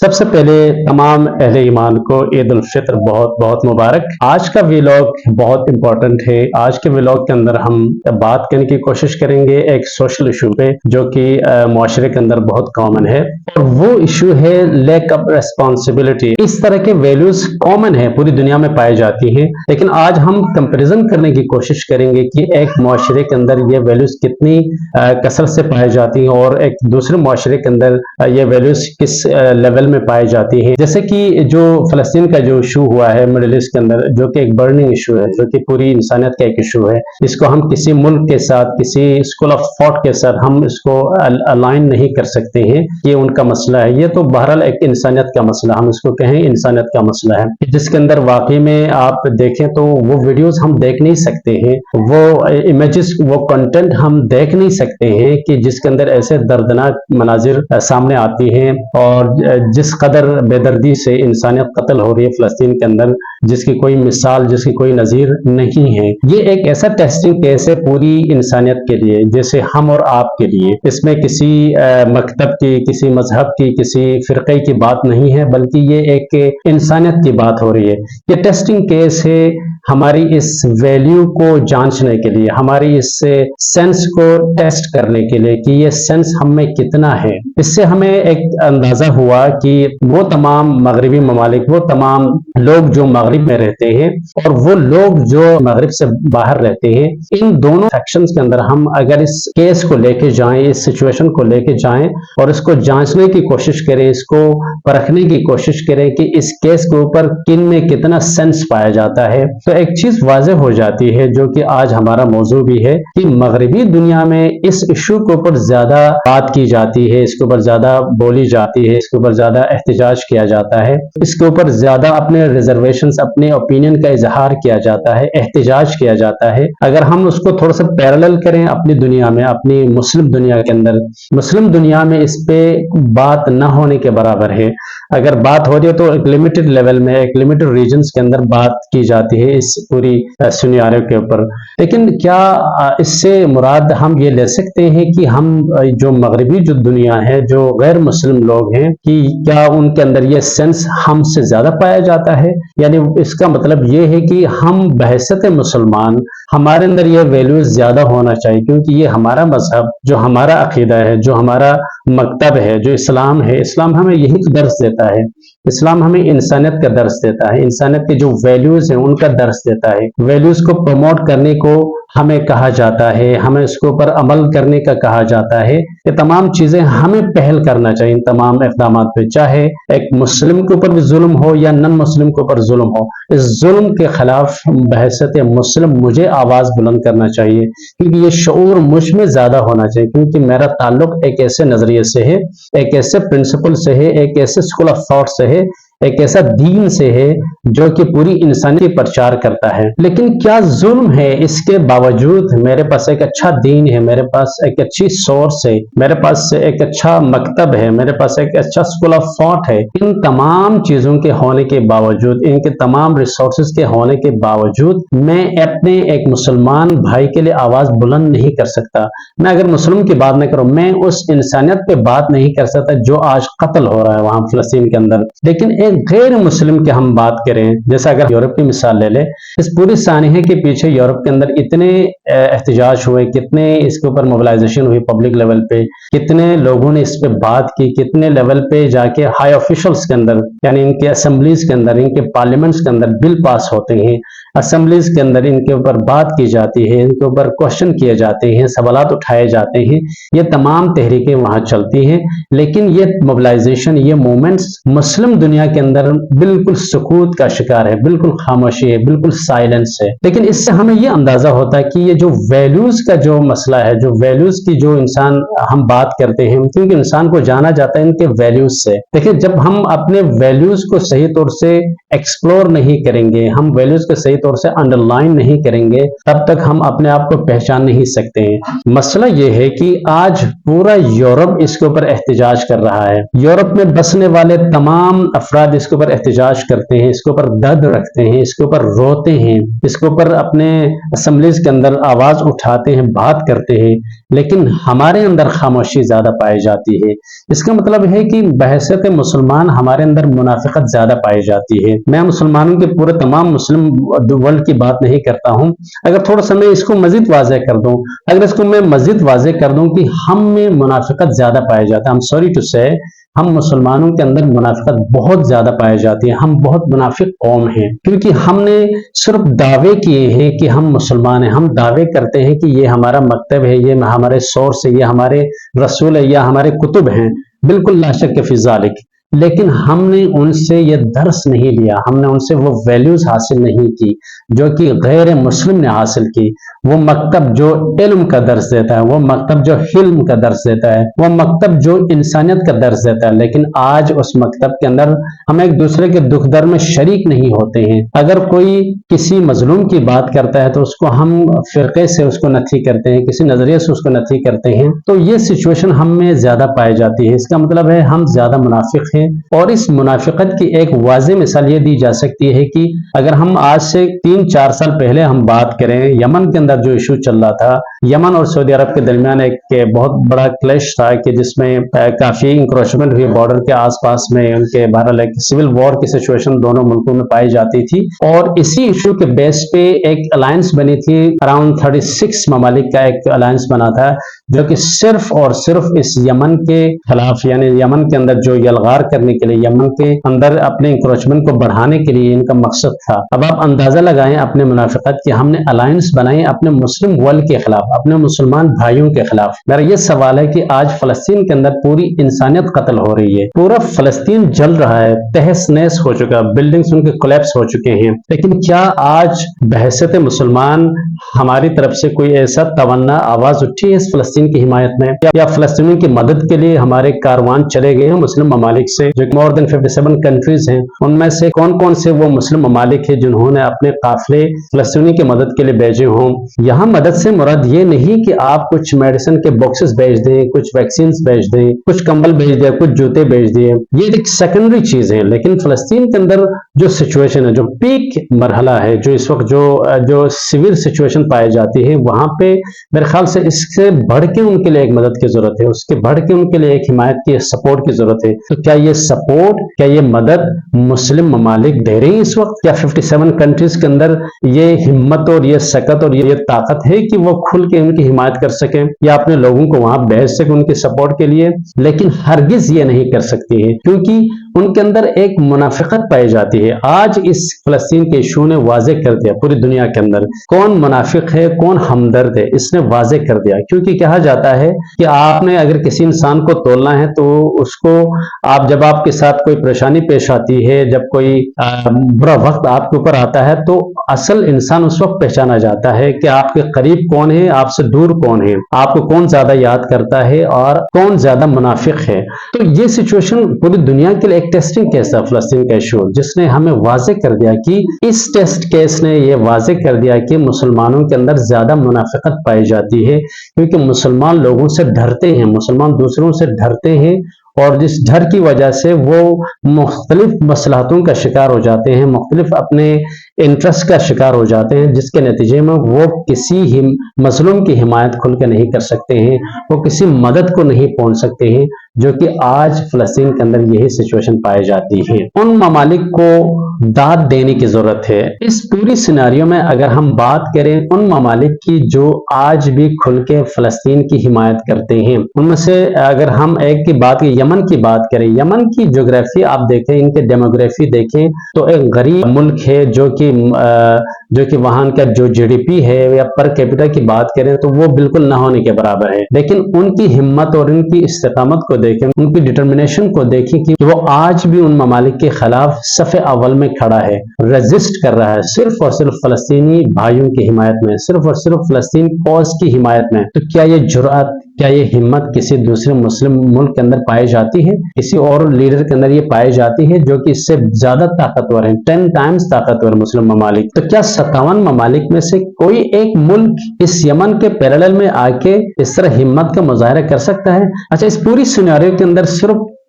سب سے پہلے تمام اہل ایمان کو عید الفطر بہت بہت مبارک۔ آج کا ویلاگ بہت امپورٹنٹ ہے۔ آج کے ویلاگ کے اندر ہم بات کرنے کی کوشش کریں گے ایک سوشل ایشو پہ جو کہ معاشرے کے اندر بہت کامن ہے، اور وہ ایشو ہے لیک آف ریسپانسبلٹی۔ اس طرح کے ویلیوز کامن ہے، پوری دنیا میں پائے جاتی ہیں، لیکن آج ہم کمپیریزن کرنے کی کوشش کریں گے کہ ایک معاشرے کے اندر یہ ویلیوز کتنی کثرت سے پائی جاتی ہیں اور ایک دوسرے معاشرے کے اندر یہ ویلیوز کس لیول میں پائی جاتی ہیں۔ جیسے کہ جو فلسطین کا جو ایشو ہوا ہے مڈل ایسٹ کے اندر، جو کہ ایک برننگ ایشو ہے، جو کہ پوری انسانیت کا ایک ایشو ہے، اس کو ہم کسی ملک کے ساتھ، کسی اسکول آف تھاٹ کے ساتھ ہم اس کو الائن نہیں کر سکتے ہیں۔ یہ ان کا مسئلہ ہے، یہ تو بہرحال ایک انسانیت کا مسئلہ، ہم اس کو کہیں انسانیت کا مسئلہ ہے، جس کے اندر واقعی میں آپ دیکھیں تو وہ ویڈیوز ہم دیکھ نہیں سکتے ہیں، وہ امیجز، وہ کنٹینٹ ہم دیکھ نہیں سکتے ہیں کہ جس کے اندر ایسے دردناک مناظر سامنے آتی ہیں، اور جس قدر بے دردی سے انسانیت قتل ہو رہی ہے فلسطین کے اندر، جس کی کوئی مثال، جس کی کوئی نظیر نہیں ہے۔ یہ ایک ایسا ٹیسٹنگ کیس ہے پوری انسانیت کے لیے، جیسے ہم اور آپ کے لیے۔ اس میں کسی مکتب کی، کسی مذہب کی، کسی فرقے کی بات نہیں ہے، بلکہ یہ ایک انسانیت کی بات ہو رہی ہے۔ یہ ٹیسٹنگ کیس ہے ہماری اس ویلیو کو جانچنے کے لیے، ہماری اس سینس کو ٹیسٹ کرنے کے لیے کہ یہ سینس ہم میں کتنا ہے۔ اس سے ہمیں ایک اندازہ ہوا کہ وہ تمام مغربی ممالک، وہ تمام لوگ جو مغرب میں رہتے ہیں اور وہ لوگ جو مغرب سے باہر رہتے ہیں، ان دونوں سیکشنز کے اندر ہم اگر اس کیس کو لے کے جائیں، اس سچویشن کو لے کے جائیں اور اس کو جانچنے کی کوشش کریں، اس کو پرکھنے کی کوشش کریں کہ اس کیس کے اوپر کن میں کتنا سینس پایا جاتا ہے، تو ایک چیز واضح ہو جاتی ہے، جو کہ آج ہمارا موضوع بھی ہے، کہ مغربی دنیا میں اس ایشو کے اوپر زیادہ بات کی جاتی ہے، اس کے اوپر زیادہ بولی جاتی ہے، اس کے اوپر زیادہ احتجاج کیا جاتا ہے، اس کے اوپر زیادہ اپنے ریزرویشنز، اپنے اوپینین کا اظہار کیا جاتا ہے، احتجاج کیا جاتا ہے۔ اگر ہم اس کو تھوڑا سا پیرالل کریں اپنی دنیا میں، اپنی مسلم دنیا کے اندر، مسلم دنیا میں اس پہ بات نہ ہونے کے برابر ہے۔ اگر بات ہو رہی ہے تو ایک لمیٹڈ لیول میں، ایک لمیٹڈ ریجنز کے اندر بات کی جاتی ہے اس پوری سینیریو کے اوپر۔ لیکن کیا اس سے مراد ہم یہ لے سکتے ہیں کہ ہم جو مغربی جو دنیا ہے، جو غیر مسلم لوگ ہیں، کہ کیا ان کے اندر یہ سینس ہم سے زیادہ پایا جاتا ہے؟ یعنی اس کا مطلب یہ ہے کہ ہم بحیثیت مسلمان، ہمارے اندر یہ ویلیوز زیادہ ہونا چاہیے، کیونکہ یہ ہمارا مذہب، جو ہمارا عقیدہ ہے، جو ہمارا مکتب ہے، جو اسلام ہے، اسلام ہمیں یہی درس دیتا ہے۔ اسلام ہمیں انسانیت کا درس دیتا ہے، انسانیت کے جو ویلیوز ہیں ان کا درس دیتا ہے۔ ویلیوز کو پروموٹ کرنے کو ہمیں کہا جاتا ہے، ہمیں اس کے اوپر عمل کرنے کا کہا جاتا ہے۔ یہ تمام چیزیں ہمیں پہل کرنا چاہیے ان تمام اقدامات پہ، چاہے ایک مسلم کے اوپر بھی ظلم ہو یا نن مسلم کے اوپر ظلم ہو، اس ظلم کے خلاف بحیثیت مسلم مجھے آواز بلند کرنا چاہیے، کیونکہ یہ شعور مجھ میں زیادہ ہونا چاہیے، کیونکہ میرا تعلق ایک ایسے نظریے سے ہے، ایک ایسے پرنسپل سے ہے، ایک ایسے اسکول آف تھاٹ سے ہے، ایک ایسا دین سے ہے جو کہ پوری انسانیت کی پرچار کرتا ہے۔ لیکن کیا ظلم ہے اس کے باوجود میرے پاس ایک اچھا دین ہے، میرے پاس ایک اچھی سورس ہے، میرے پاس ایک اچھا مکتب ہے، میرے پاس ایک اچھا اسکول آف تھاٹ ہے، ان تمام چیزوں کے ہونے کے باوجود، ان کے تمام ریسورسز کے ہونے کے باوجود، میں اپنے ایک مسلمان بھائی کے لیے آواز بلند نہیں کر سکتا؟ میں اگر مسلم کی بات نہ کروں، میں اس انسانیت پہ بات نہیں کر سکتا جو آج قتل ہو رہا ہے وہاں فلسطین کے اندر۔ لیکن ایک غیر مسلم کی ہم بات کریں، جیسا اگر یورپ کی مثال لے لے، اس پوری سانحے کے پیچھے یورپ کے اندر اتنے احتجاج ہوئے، کتنے اس کے اوپر موبلائزیشن ہوئی پبلک لیول پہ، کتنے لوگوں نے اس پہ بات کی، کتنے لیول پہ جا کے ہائی آفیشلز کے اندر، یعنی ان کے اسمبلیز کے اندر، ان کے پارلیمنٹس کے اندر بل پاس ہوتے ہیں، اسمبلیز کے اندر ان کے اوپر بات کی جاتی ہے، ان کے اوپر کوشچن کیے جاتے ہیں، سوالات اٹھائے جاتے ہیں، یہ تمام تحریکیں وہاں چلتی ہیں۔ لیکن یہ موبلائزیشن، یہ موومنٹس مسلم دنیا کے اندر بالکل سکوت کا شکار ہے، بالکل خاموشی ہے، بالکل سائلنس ہے۔ لیکن اس سے ہمیں یہ اندازہ ہوتا ہے کہ یہ جو ویلیوز کا جو مسئلہ ہے، جو ویلیوز کی جو انسان ہم بات کرتے ہیں، کیونکہ انسان کو جانا جاتا ہے ان کے ویلیوز سے۔ لیکن جب ہم اپنے ویلیوز کو صحیح طور سے ایکسپلور نہیں کریں گے، ہم ویلیوز کو صحیح طور سے انڈر لائن نہیں کریں گے، تب تک ہم اپنے آپ کو پہچان نہیں سکتے ہیں۔ مسئلہ یہ ہے کہ آج پورا یورپ اس کے اوپر احتجاج کر رہا ہے۔ یورپ میں بسنے والے تمام افراد بعد اس کے اوپر احتجاج کرتے ہیں، اس کے اوپر درد رکھتے ہیں، اس کے اوپر روتے ہیں، اس کے اوپر اپنے اسمبلیز کے اندر آواز اٹھاتے ہیں، بات کرتے ہیں، لیکن ہمارے اندر خاموشی زیادہ پائی جاتی ہے۔ اس کا مطلب ہے کہ بحیثیت مسلمان ہمارے اندر منافقت زیادہ پائی جاتی ہے۔ میں مسلمانوں کے پورے تمام مسلم ورلڈ کی بات نہیں کرتا ہوں، اگر تھوڑا سا میں اس کو مزید واضح کر دوں، اگر اس کو میں مزید واضح کر دوں کہ ہم میں منافقت زیادہ پایا جاتا ہے، I'm sorry to say ہم مسلمانوں کے اندر منافقت بہت زیادہ پائی جاتی ہے، ہم بہت منافق قوم ہیں، کیونکہ ہم نے صرف دعوے کیے ہیں کہ ہم مسلمان ہیں، ہم دعوے کرتے ہیں کہ یہ ہمارا مکتب ہے، یہ ہمارے سورس ہے، یہ ہمارے رسول ہے، یا ہمارے کتب ہیں، بالکل لا شک فی ذالک، لیکن ہم نے ان سے یہ درس نہیں لیا، ہم نے ان سے وہ ویلیوز حاصل نہیں کی جو کہ غیر مسلم نے حاصل کی۔ وہ مکتب جو علم کا درس دیتا ہے، وہ مکتب جو حلم کا درس دیتا ہے، وہ مکتب جو انسانیت کا درس دیتا ہے، لیکن آج اس مکتب کے اندر ہم ایک دوسرے کے دکھ درد میں شریک نہیں ہوتے ہیں۔ اگر کوئی کسی مظلوم کی بات کرتا ہے تو اس کو ہم فرقے سے اس کو نفی کرتے ہیں، کسی نظریے سے اس کو نفی کرتے ہیں، تو یہ سچویشن ہم میں زیادہ پائی جاتی ہے۔ اس کا مطلب ہے ہم زیادہ منافق ہیں، اور اس منافقت کی ایک واضح مثال یہ دی جا سکتی ہے کہ اگر ہم آج سے 3-4 سال پہلے ہم بات کریں، یمن کے اندر جو ایشو چل رہا تھا، یمن اور سعودی عرب کے درمیان ایک بہت بڑا کلیش تھا کہ جس میں کافی انکروچمنٹ ہوئی بارڈر کے آس پاس میں، ان کے بہرحال ایک سول وار کی سچویشن دونوں ملکوں میں پائی جاتی تھی، اور اسی ایشو کے بیس پہ ایک الائنس بنی تھی، اراؤنڈ 36 ممالک کا ایک الائنس بنا تھا، جو کہ صرف اور صرف اس یمن کے خلاف، یعنی یمن کے اندر جو یلغار کرنے کے لیے، یمن کے اندر اپنے انکروچمنٹ کو بڑھانے کے لیے ان کا مقصد تھا۔ اب آپ اندازہ لگائیں اپنے منافقت کہ ہم نے الائنس بنائی اپنے مسلم ورلڈ کے خلاف، اپنے مسلمان بھائیوں کے خلاف۔ میرا یہ سوال ہے کہ آج فلسطین کے اندر پوری انسانیت قتل ہو رہی ہے، پورا فلسطین جل رہا ہے، تہس نہس ہو چکا، بلڈنگز ان کے کولیپس ہو چکے ہیں، لیکن کیا آج بحیثیت مسلمان ہماری طرف سے کوئی ایسا تمنا آواز اٹھی ہے اس فلسطین کی حمایت میں، یا فلسطینیوں کی مدد کے لیے ہمارے کاروان چلے گئے ہیں مسلم ممالک سے، جو مور دین 57 کنٹریز ہیں، ان میں سے کون کون سے وہ مسلم ممالک ہیں جنہوں نے اپنے قافلے فلسطینی کی مدد کے لیے بھیجے ہوں؟ یہاں مدد سے مراد یہ نہیں کہ آپ کچھ میڈیسن کے باکسز بھیج دیں، کچھ ویکسینز بھیج دیں، کچھ کمبل بھیج دیں، کچھ جوتے بھیج دیے، یہ ایک سیکنڈری چیز ہے، لیکن فلسطین کے اندر جو سچویشن ہے، جو پیک مرحلہ ہے، جو اس وقت جو سیویل سچویشن پائی جاتی ہے، وہاں پہ میرے خیال سے اس سے بڑھ کے ان کے لیے ایک مدد کی ضرورت ہے، اس کے بڑھ کے ان کے لیے ایک حمایت کی، سپورٹ کی ضرورت ہے۔ تو کیا یہ سپورٹ، کیا یہ مدد مسلم ممالک دے رہی ہیں اس وقت؟ کیا 57 کنٹریز کے اندر یہ ہمت اور یہ سکت اور یہ طاقت ہے کہ وہ کھل کے ان کی حمایت کر سکیں یا اپنے لوگوں کو وہاں بھیج سکیں ان کی سپورٹ کے لیے؟ لیکن ہرگز یہ نہیں کر سکتی ہے، کیونکہ ان کے اندر ایک منافقت پائی جاتی ہے۔ آج اس فلسطین کے ایشو نے واضح کر دیا پوری دنیا کے اندر کون منافق ہے، کون ہمدرد ہے، اس نے واضح کر دیا، کیونکہ کہا جاتا ہے کہ آپ نے اگر کسی انسان کو تولنا ہے تو اس کو جب آپ کے ساتھ کوئی پریشانی پیش آتی ہے، جب کوئی برا وقت آپ کے اوپر آتا ہے، تو اصل انسان اس وقت پہچانا جاتا ہے کہ آپ کے قریب کون ہے، آپ سے دور کون ہے، آپ کو کون زیادہ یاد کرتا ہے اور کون زیادہ منافق ہے۔ تو یہ سچویشن پوری دنیا کے لیے ایک ٹیسٹنگ کیس ہے فلسطین کا ایشو، جس نے ہمیں واضح کر دیا کہ اس ٹیسٹ کیس نے یہ واضح کر دیا کہ مسلمانوں کے اندر زیادہ منافقت پائی جاتی ہے، کیونکہ مسلمان لوگوں سے ڈرتے ہیں، مسلمان دوسروں سے ڈرتے ہیں، اور جس ڈر کی وجہ سے وہ مختلف مصلحتوں کا شکار ہو جاتے ہیں، مختلف اپنے انٹرسٹ کا شکار ہو جاتے ہیں، جس کے نتیجے میں وہ کسی مظلوم کی حمایت کھل کے نہیں کر سکتے ہیں، وہ کسی مدد کو نہیں پہنچ سکتے ہیں، جو کہ آج فلسطین کے اندر یہی سچویشن پائی جاتی ہے۔ ان ممالک کو داد دینے کی ضرورت ہے۔ اس پوری سیناریو میں اگر ہم بات کریں ان ممالک کی جو آج بھی کھل کے فلسطین کی حمایت کرتے ہیں، ان میں سے اگر ہم ایک کی بات یمن کی بات کریں، یمن کی جغرافی آپ دیکھیں، ان کے ڈیموگرافی دیکھیں تو ایک غریب ملک ہے، جو کہ وہاں کا جو جی ڈی پی ہے یا پر کیپٹا کی بات کریں تو وہ بالکل نہ ہونے کے برابر ہے، لیکن ان کی ہمت اور ان کی استقامت کو دیکھیں، ان کی ڈٹرمنیشن کو دیکھیں کہ وہ آج بھی ان ممالک کے خلاف صف اول میں کھڑا ہے، ریزسٹ کر رہا ہے، صرف اور صرف فلسطینی بھائیوں کی حمایت میں، صرف اور صرف فلسطین کوز کی حمایت میں۔ تو کیا یہ جرأت، کیا یہ ہمت کسی دوسرے مسلم ملک کے اندر پائی جاتی ہے؟ کسی اور لیڈر کے اندر یہ پائی جاتی ہے جو کہ اس سے زیادہ طاقتور ہیں، 10 ٹائمز طاقتور مسلم ممالک؟ تو کیا 57 ممالک میں سے کوئی ایک ملک اس یمن کے پیرالل میں آ کے اس طرح ہمت کا مظاہرہ کر سکتا ہے؟ اچھا، اس پوری سیناریو کے اندر صرف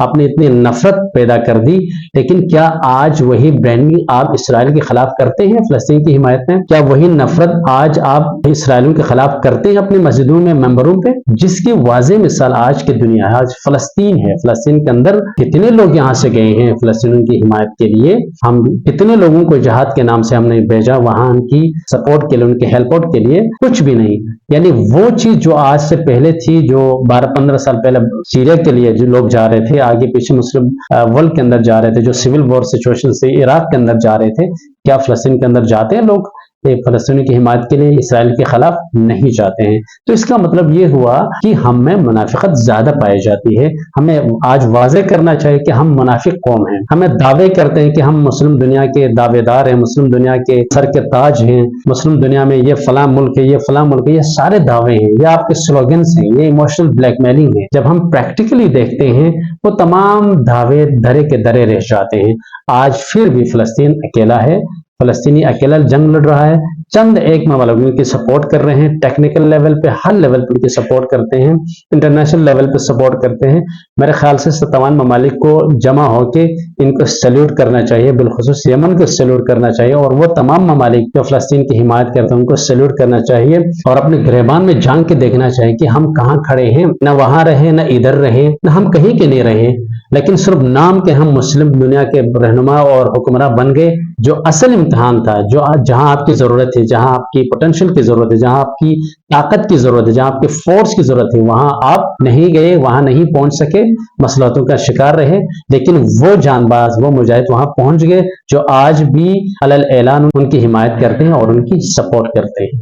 آپ نے اتنی نفرت پیدا کر دی، لیکن کیا آج وہی برانڈنگ آپ اسرائیل کے خلاف کرتے ہیں فلسطین کی حمایت میں؟ کیا وہی نفرت آج آپ اسرائیلیوں کے خلاف کرتے ہیں اپنی مسجدوں میں، ممبروں پہ؟ جس کی واضح مثال آج کی دنیا ہے، آج فلسطین ہے۔ فلسطین کے اندر کتنے لوگ یہاں سے گئے ہیں فلسطینیوں کی حمایت کے لیے، ہم کتنے لوگوں کو جہاد کے نام سے ہم نے بھیجا وہاں ان کی سپورٹ کے لیے، ان کے ہیلپ آؤٹ کے لیے، کچھ بھی نہیں۔ یعنی وہ چیز جو آج سے پہلے تھی، جو 12-15 سال پہلے سیریا کے لیے جو لوگ جا رہے تھے، آگے پیچھے مسلم ورلڈ کے اندر جا رہے تھے، جو سول وار سچویشن سے عراق کے اندر جا رہے تھے، کیا فلسطین کے اندر جاتے ہیں لوگ فلسطینی کی حمایت کے لیے؟ اسرائیل کے خلاف نہیں جاتے ہیں۔ تو اس کا مطلب یہ ہوا کہ ہم میں منافقت زیادہ پائی جاتی ہے۔ ہمیں آج واضح کرنا چاہیے کہ ہم منافق قوم ہیں۔ ہمیں دعوے کرتے ہیں کہ ہم مسلم دنیا کے دعوے دار ہیں، مسلم دنیا کے سر کے تاج ہیں، مسلم دنیا میں یہ فلاں ملک ہے، یہ فلاں ملک ہے، یہ سارے دعوے ہیں، یہ آپ کے سلوگنس ہیں، یہ ایموشنل بلیک میلنگ ہے۔ جب ہم پریکٹیکلی دیکھتے ہیں وہ تمام دعوے دھرے کے درے رہ جاتے ہیں۔ آج پھر بھی فلسطین اکیلا ہے، فلسطینی اکیلا جنگ لڑ رہا ہے۔ چند ایک ممالک کی سپورٹ کر رہے ہیں، ٹیکنیکل لیول پہ، ہر لیول پہ ان کی سپورٹ کرتے ہیں، انٹرنیشنل لیول پہ سپورٹ کرتے ہیں۔ میرے خیال سے تمام ممالک کو جمع ہو کے ان کو سیلیوٹ کرنا چاہیے، بالخصوص یمن کو سیلیوٹ کرنا چاہیے، اور وہ تمام ممالک جو فلسطین کی حمایت کرتے ہیں ان کو سیلیوٹ کرنا چاہیے، اور اپنے گریبان میں جھانک کے دیکھنا چاہیے کہ ہم کہاں کھڑے ہیں۔ نہ وہاں رہے، نہ ادھر رہے، نہ ہم کہیں کے نہیں رہے، لیکن صرف نام کے ہم مسلم دنیا کے رہنما اور حکمراں بن گئے۔ جو اصل امتحان تھا، جو جہاں آپ کی ضرورت ہے، جہاں آپ کی پوٹینشیل کی ضرورت ہے، جہاں آپ کی طاقت کی ضرورت ہے، جہاں آپ کی فورس کی ضرورت ہے، وہاں آپ نہیں گئے، وہاں نہیں پہنچ سکے، مصلحتوں کا شکار رہے۔ لیکن وہ جان باز، وہ مجاہد وہاں پہنچ گئے جو آج بھی علی الاعلان ان کی حمایت کرتے ہیں اور ان کی سپورٹ کرتے ہیں۔